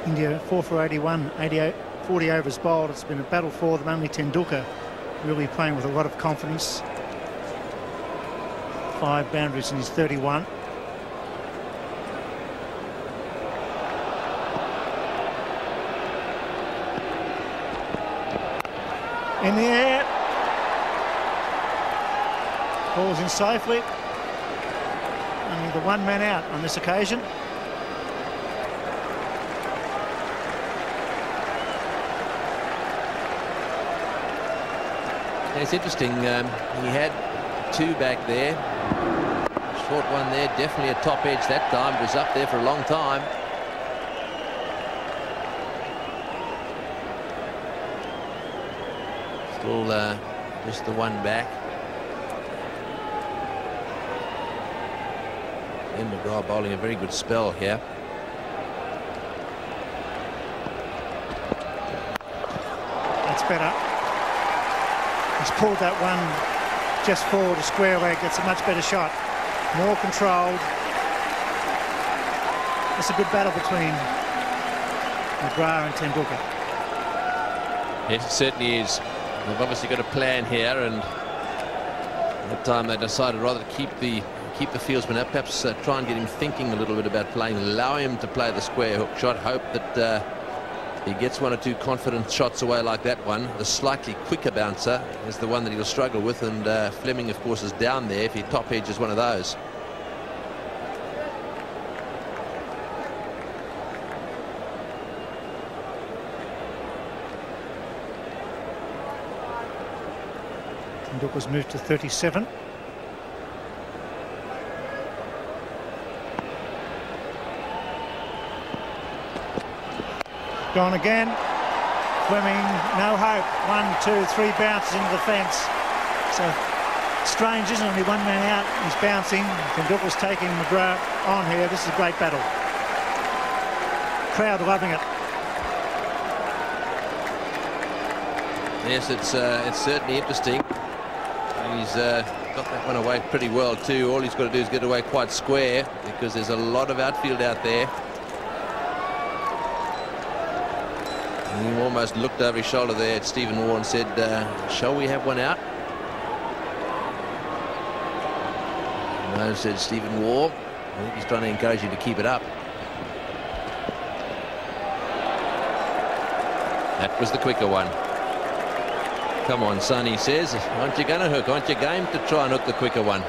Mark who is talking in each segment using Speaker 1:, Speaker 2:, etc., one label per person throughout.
Speaker 1: India 4 for 81, 88, 40 overs bowled. It's been a battle for them. Only Tendulkar really playing with a lot of confidence. 5 boundaries in his 31. In the air. Ball's in safely. Only the one man out on this occasion.
Speaker 2: It's interesting, he had 2 back there. Short one there, definitely a top edge that time. It was up there for a long time. Still just the one back. And Mcgrath bowling a very good spell here.
Speaker 1: That's better. He's pulled that one just forward to square leg. It's a much better shot. More controlled. It's a good battle between Mcgrath and Tendulkar.
Speaker 2: Yes, it certainly is. They've obviously got a plan here, and at that time they decided rather to keep the fieldsman up, perhaps try and get him thinking a little bit about playing, allow him to play the square hook shot, hope that he gets 1 or 2 confident shots away like that one. The slightly quicker bouncer is the one that he'll struggle with, and Fleming, of course, is down there if he top edges one of those.
Speaker 1: Tendulkar's moved to 37. Gone again. Fleming, no hope. 1, 2, 3 bounces into the fence. So strange, isn't it? Only one man out. He's bouncing. Tendulkar's taking Mcgrath on here. This is a great battle. Crowd loving it.
Speaker 2: Yes, it's certainly interesting. He's got that one away pretty well too. All he's got to do is get away quite square, because there's a lot of outfield out there. And he almost looked over his shoulder there at Stephen Waugh and said, shall we have one out? No, said Stephen Waugh. I think he's trying to encourage you to keep it up. That was the quicker one. Come on, son, he says. Aren't you going to hook? Aren't you game to try and hook the quicker one?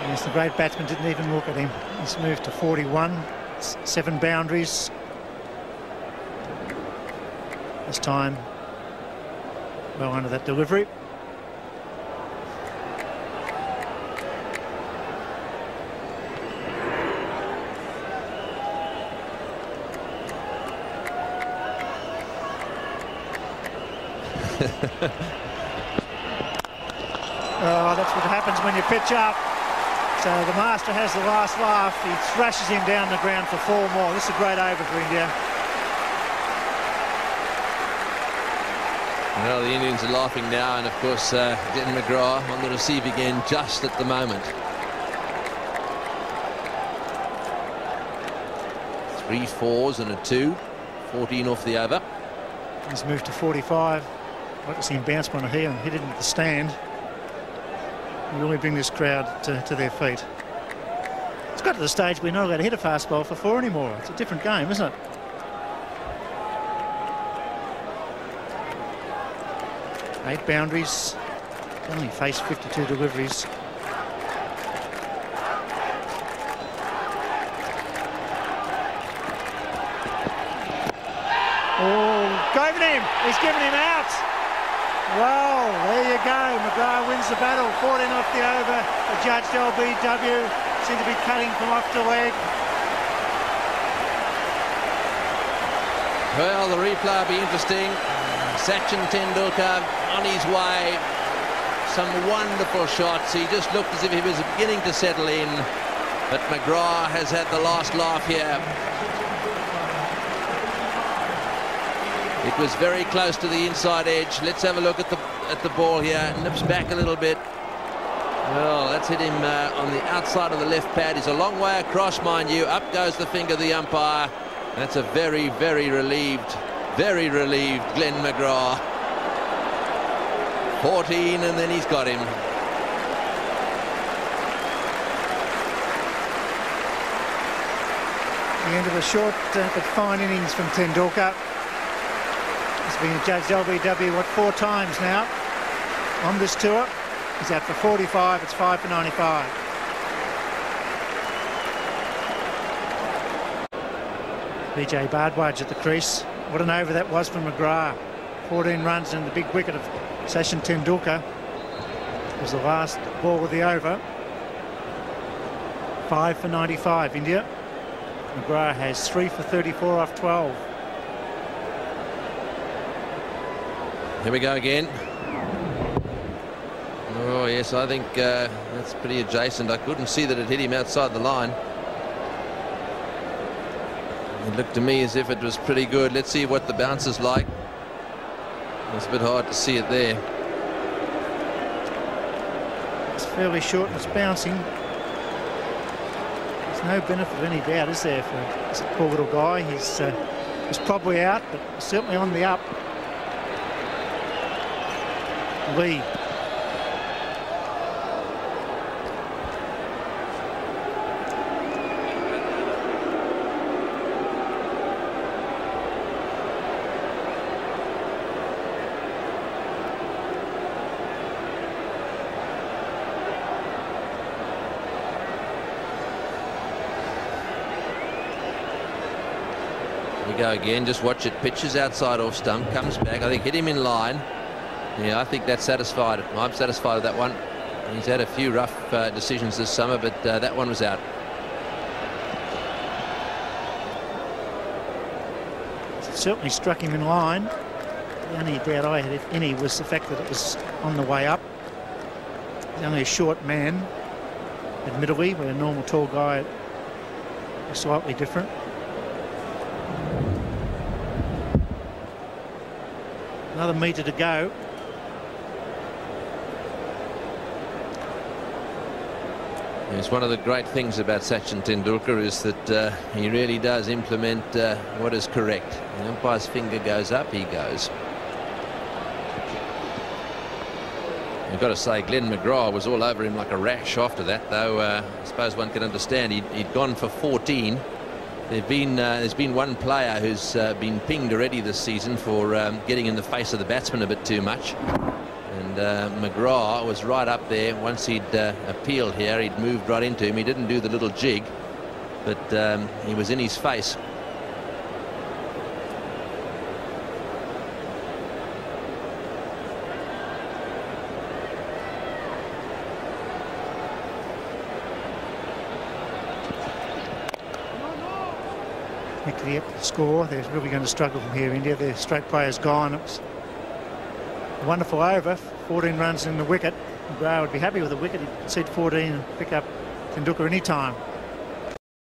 Speaker 1: Yes, the great batsman didn't even look at him. He's moved to 41. 7 boundaries. This time, well under that delivery. Oh, that's what happens when you pitch up. So the master has the last laugh. He thrashes him down the ground for 4 more. This is a great over for India.
Speaker 2: Well, the Indians are laughing now, and of course getting Mcgrath on the receiving end just at the moment. 3 4s and a 2, 14 off the over.
Speaker 1: He's moved to 45. I'd like to see him bounce one here and hit it into the stand. Really bring this crowd to their feet. It's got to the stage we're not allowed to hit a fast ball for 4 anymore. It's a different game, isn't it? Eight boundaries. Only faced 52 deliveries. Oh, given him. He's given him out. Well, there you go. Mcgrath wins the battle. 14 off the over. The judge LBW seemed to be cutting from off the leg.
Speaker 2: Well, the replay will be interesting. Sachin Tendulkar on his way. Some wonderful shots. He just looked as if he was beginning to settle in. But Mcgrath has had the last laugh here. It was very close to the inside edge. Let's have a look at the ball here. Nips back a little bit. Well, that's hit him on the outside of the left pad. He's a long way across, mind you. Up goes the finger of the umpire. That's a very, very relieved Glenn Mcgrath. 14, and then he's got him.
Speaker 1: The end of a short but fine innings from Tendulkar. He's been judged LBW, 4 times now on this tour. He's out for 45, it's 5 for 95. BJ Bardwaj at the crease. What an over that was from Mcgrath. 14 runs and the big wicket of Sachin Tendulkar was the last ball of the over. 5 for 95, India. Mcgrath has 3 for 34 off 12.
Speaker 2: Here we go again. Oh yes, I think that's pretty adjacent. I couldn't see that it hit him outside the line. It looked to me as if it was pretty good. Let's see what the bounce is like. It's a bit hard to see it there.
Speaker 1: It's fairly short and it's bouncing. There's no benefit of any doubt, is there, for this poor little guy? He's probably out, but certainly on the up. Lee.
Speaker 2: We go again, just watch it, pitches outside off stump, comes back, I think hit him in line. Yeah, I think that's satisfied. I'm satisfied with that one. He's had a few rough decisions this summer, but that one was out.
Speaker 1: Certainly struck him in line. The only doubt I had, if any, was the fact that it was on the way up. He's only a short man, admittedly, where a normal tall guy is slightly different. Another metre to go.
Speaker 2: Yes, one of the great things about Sachin Tendulkar is that he really does implement what is correct. The umpire's finger goes up, he goes. You've got to say Glenn Mcgrath was all over him like a rash after that, though I suppose one can understand he'd gone for 14. There's been one player who's been pinged already this season for getting in the face of the batsman a bit too much. And Mcgrath was right up there. Once he'd appealed here, he'd moved right into him. He didn't do the little jig, but he was in his face.
Speaker 1: The score, they're really going to struggle from here, India. Their straight player's gone. It was a wonderful over, 14 runs in the wicket. Mcgrath would be happy with the wicket. He'd concede 14 and pick up Tendulkar any time.